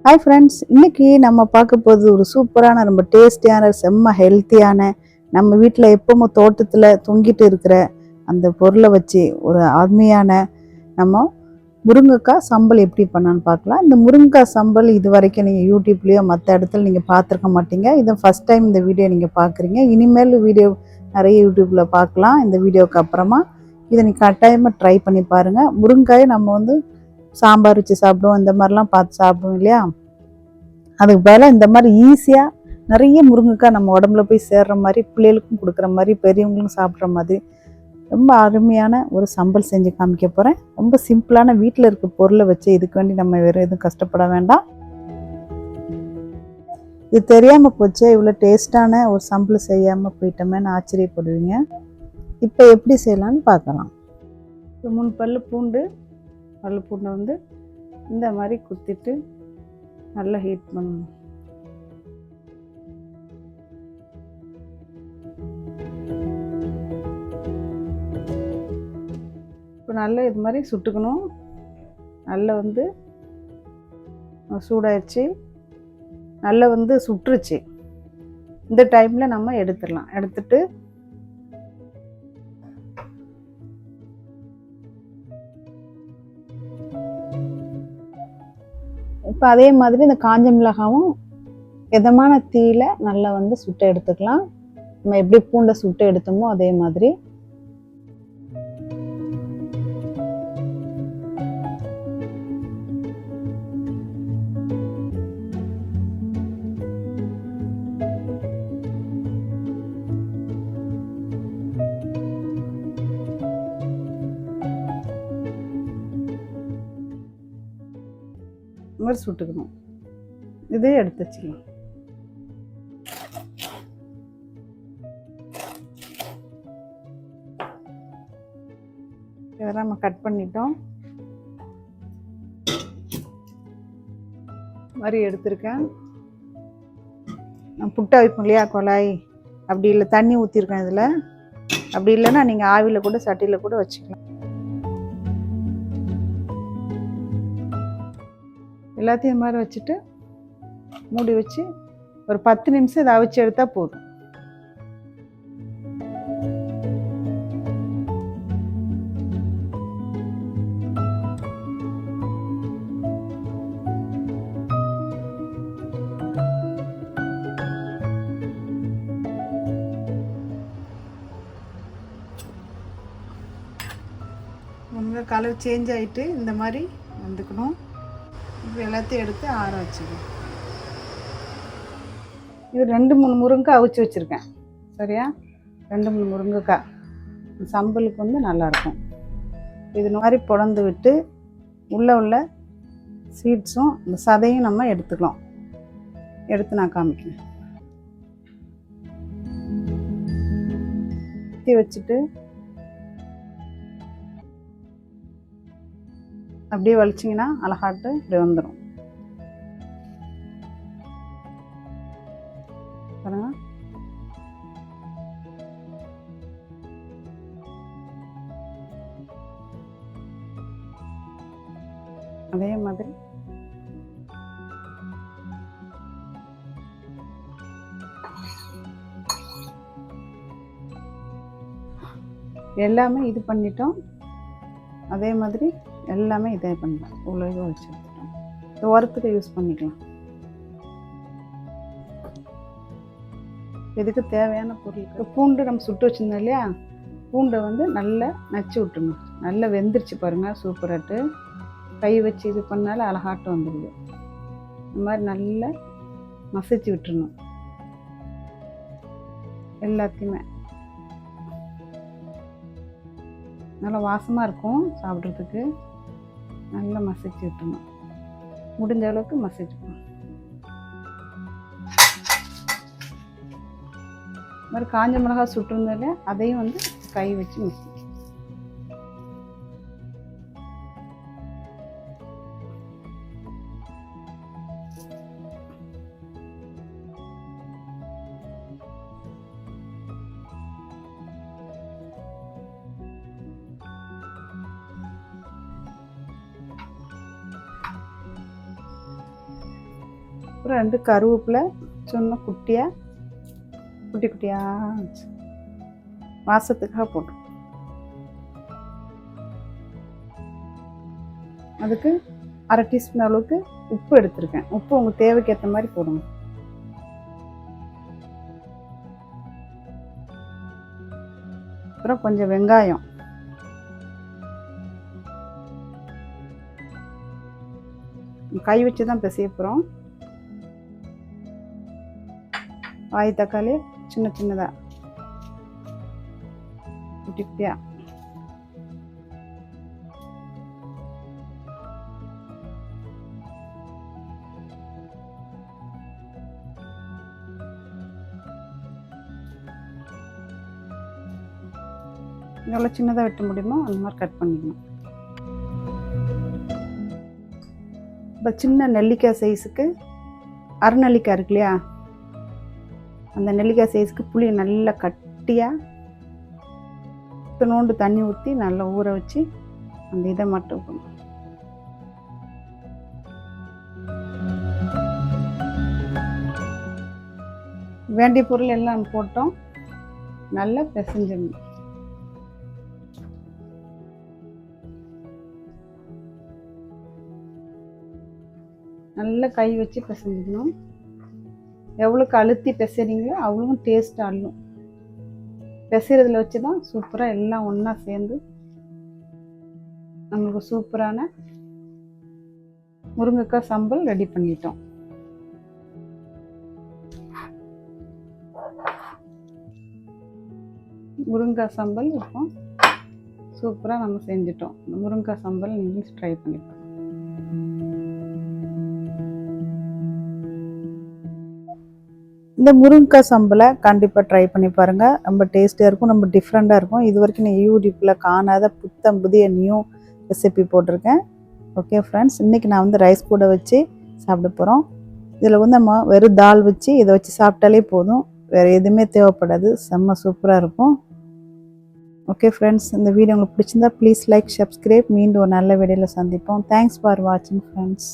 Hi friends, இன்னைக்கு நம்ம பார்க்க போகிறது ஒரு சூப்பரான ரொம்ப டேஸ்டியான செம்ம ஹெல்த்தியான நம்ம வீட்டில் எப்பவும் தோட்டத்தில் தொங்கிட்டு இருக்கிற அந்த பொருளை வச்சு ஒரு அருமையான நம்ம முருங்கைக்காய் சம்பல் எப்படி பண்ணான்னு பார்க்கலாம். இந்த முருங்கைக்காய் சம்பல் இது வரைக்கும் நீங்கள் யூடியூப்லேயோ மற்ற இடத்துல நீங்கள் பார்த்துருக்க மாட்டீங்க. இதை ஃபஸ்ட் டைம் இந்த வீடியோ நீங்கள் பார்க்குறீங்க. இனிமேல் வீடியோ நிறைய யூடியூப்பில் பார்க்கலாம். இந்த வீடியோவுக்கு அப்புறமா இதை நீங்கள் கட்டாயமாக ட்ரை பண்ணி பாருங்கள். முருங்காயை நம்ம சாம்பார் வச்சு சாப்பிடுவோம், இந்த மாதிரிலாம் பார்த்து சாப்பிடுவோம் இல்லையா? அதுக்கு பதிலாக இந்த மாதிரி ஈஸியாக நிறைய முருங்கைக்காய் நம்ம உடம்புல போய் சேர்ற மாதிரி, பிள்ளைகளுக்கும் கொடுக்குற மாதிரி, பெரியவங்களுக்கும் சாப்பிட்ற மாதிரி ரொம்ப அருமையான ஒரு சம்பல் செஞ்சு காமிக்க போகிறேன். ரொம்ப சிம்பிளான வீட்டில் இருக்க பொருளை வச்சு இதுக்கு வேண்டி நம்ம வேறு எதுவும் கஷ்டப்பட வேண்டாம். இது தெரியாமல் போச்சே, இவ்வளோ டேஸ்டான ஒரு சம்பல் செய்யாமல் போயிட்டோமேன்னு ஆச்சரியப்படுவீங்க. இப்போ எப்படி செய்யலான்னு பார்க்கலாம். இப்போ 3 பல்லு பூண்டை இந்த மாதிரி குத்திட்டு நல்லா ஹீட் பண்ணணும். இப்போ நல்லா இது மாதிரி சுட்டுக்கணும். நல்லா சூடாயிடுச்சு, நல்லா சுட்டுருச்சு. இந்த டைமில் நம்ம எடுத்துடலாம். எடுத்துட்டு இப்போ அதே மாதிரி இந்த காஞ்ச மிளகாவும் எதமான தீயில நல்லா சுட்டு எடுத்துக்கலாம். நம்ம எப்படி பூண்டை சுட்டு எடுத்தோமோ அதே மாதிரி. மாதிரி சுட்டுக்கணும். இதே எடுத்து வச்சுக்கலாம். இதெல்லாம் நம்ம கட் பண்ணிட்டோம். மாதிரி எடுத்திருக்கேன். நான் புட்டை வைப்போம் இல்லையா, குழாய், அப்படி இல்லை தண்ணி ஊற்றிருக்கேன் இதில். அப்படி இல்லைன்னா நீங்கள் ஆவியில் கூட சட்டியில் கூட வச்சுக்கலாம். எல்லாத்தையும் இது மாதிரி வச்சுட்டு மூடி வச்சு ஒரு 10 நிமிஷம் இதை அவிச்சு எடுத்தால் போதும். கலர் சேஞ்ச் ஆகிட்டு இந்த மாதிரி வந்துக்கணும். இப்போ எல்லாத்தையும் எடுத்து ஆற வச்சுக்கணும். இது 2-3 முருங்கைக்காய் அவிச்சு வச்சுருக்கேன். சரியா, 2-3 முருங்கைக்காய் சம்பலுக்கு நல்லாயிருக்கும். இது மாதிரி பொழந்து விட்டு உள்ள சீட்ஸும் இந்த சதையும் நம்ம எடுத்துக்கலாம். எடுத்து நான் காமிக்கிறேன். ஊற்றி வச்சுட்டு அப்படியே வலிச்சிங்கன்னா அழகாட்டு இப்படி வந்துடும். பாருங்க, அதே மாதிரி எல்லாமே இது பண்ணிட்டோம். அதே மாதிரி எல்லாமே இதே பண்ணலாம். இவ்வளோ வச்சு எடுத்துட்டோம். இது உரத்துக்கு யூஸ் பண்ணிக்கலாம். இதுக்கு தேவையான பொருள் பூண்டு நம்ம சுட்டு வச்சுருந்தோம் இல்லையா, பூண்டை நல்லா நச்சு விட்டுணும். நல்லா வெந்துருச்சு பாருங்கள், சூப்பராட்டு. கை வச்சு இது பண்ணாலும் அழகாட்டு வந்துடுது. இந்த மாதிரி நல்லா மசிச்சு விட்டுருணும் எல்லாத்தையுமே. நல்லா வாசமாக இருக்கும் சாப்பிட்றதுக்கு. நல்லா மசிச்சு விட்டுணும். முடிஞ்ச அளவுக்கு மசிச்சுக்கணும். இந்த மாதிரி காஞ்ச மிளகாய் சுட்டுருந்தாலே அதையும் கை வச்சு மசி. அப்புறம் 2 கருவேப்பிலை சின்ன குட்டியாக குட்டி குட்டியாக வாசத்துக்காக போட்டோம். அதுக்கு 1/2 டீஸ்பூன் அளவுக்கு உப்பு எடுத்திருக்கேன். உப்பு உங்களுக்கு தேவைக்கு ஏற்ற மாதிரி போடுங்க. அப்புறம் கொஞ்சம் வெங்காயம், கை வச்சு தான் பிசைய போகிறோம். வாய் தக்காளி சின்ன சின்னதாக குட்டி குட்டியாக, எவ்வளோ சின்னதாக வெட்ட முடியுமோ அந்த மாதிரி கட் பண்ணிக்கணும். இப்போ சின்ன நெல்லிக்காய் சைஸுக்கு அரை நெல்லிக்காய் இருக்கு இல்லையா, அந்த நெல்லிக்காய் சைஸுக்கு புளியை நல்லா கட்டியாக இத்தனோண்டு தண்ணி ஊற்றி நல்லா ஊற வச்சு அந்த இதை மட்டும் பண்ணணும். வேண்டிய பொருள் எல்லாம் போட்டோம், நல்லா பிசைஞ்சிடணும். நல்லா கை வச்சு பிசைஞ்சிக்கணும். எவ்வளோக்கு அழுத்தி பிசைறீங்களோ அவ்வளோ டேஸ்ட் ஆடணும். பிசைறதுல வச்சு தான் சூப்பராக எல்லாம் ஒன்றா சேர்ந்து நம்மளுக்கு சூப்பரான முருங்கைக்காய் சம்பல் ரெடி பண்ணிட்டோம். முருங்கைக்காய் சம்பல் இப்போ சூப்பராக நம்ம செஞ்சிட்டோம். இந்த முருங்கைக்காய் சம்பல் நீங்கள் ட்ரை பண்ணிப்போம். இந்த முருங்கைக்காய் சம்பலை கண்டிப்பாக ட்ரை பண்ணி பாருங்கள். ரொம்ப டேஸ்டியாக இருக்கும், ரொம்ப டிஃப்ரெண்ட்டாக இருக்கும். இது வரைக்கும் நான் யூடியூப்பில் காணாத புதிய நியூ ரெசிபி போட்டிருக்கேன். ஓகே ஃப்ரெண்ட்ஸ், இன்றைக்கி நான் வந்து ரைஸ் கூட வச்சு சாப்பிட போகிறோம். இதில் வந்து நம்ம வெறும் தால் வச்சு இதை வச்சு சாப்பிட்டாலே போதும், வேறு எதுவுமே தேவைப்படாது. செம்ம சூப்பராக இருக்கும். ஓகே ஃப்ரெண்ட்ஸ், இந்த வீடியோ உங்களுக்கு பிடிச்சிருந்தா ப்ளீஸ் லைக், சப்ஸ்கிரைப். மீண்டும் ஒரு நல்ல வீடியோவில் சந்திப்போம். தேங்க்ஸ் ஃபார் வாட்சிங் ஃப்ரெண்ட்ஸ்.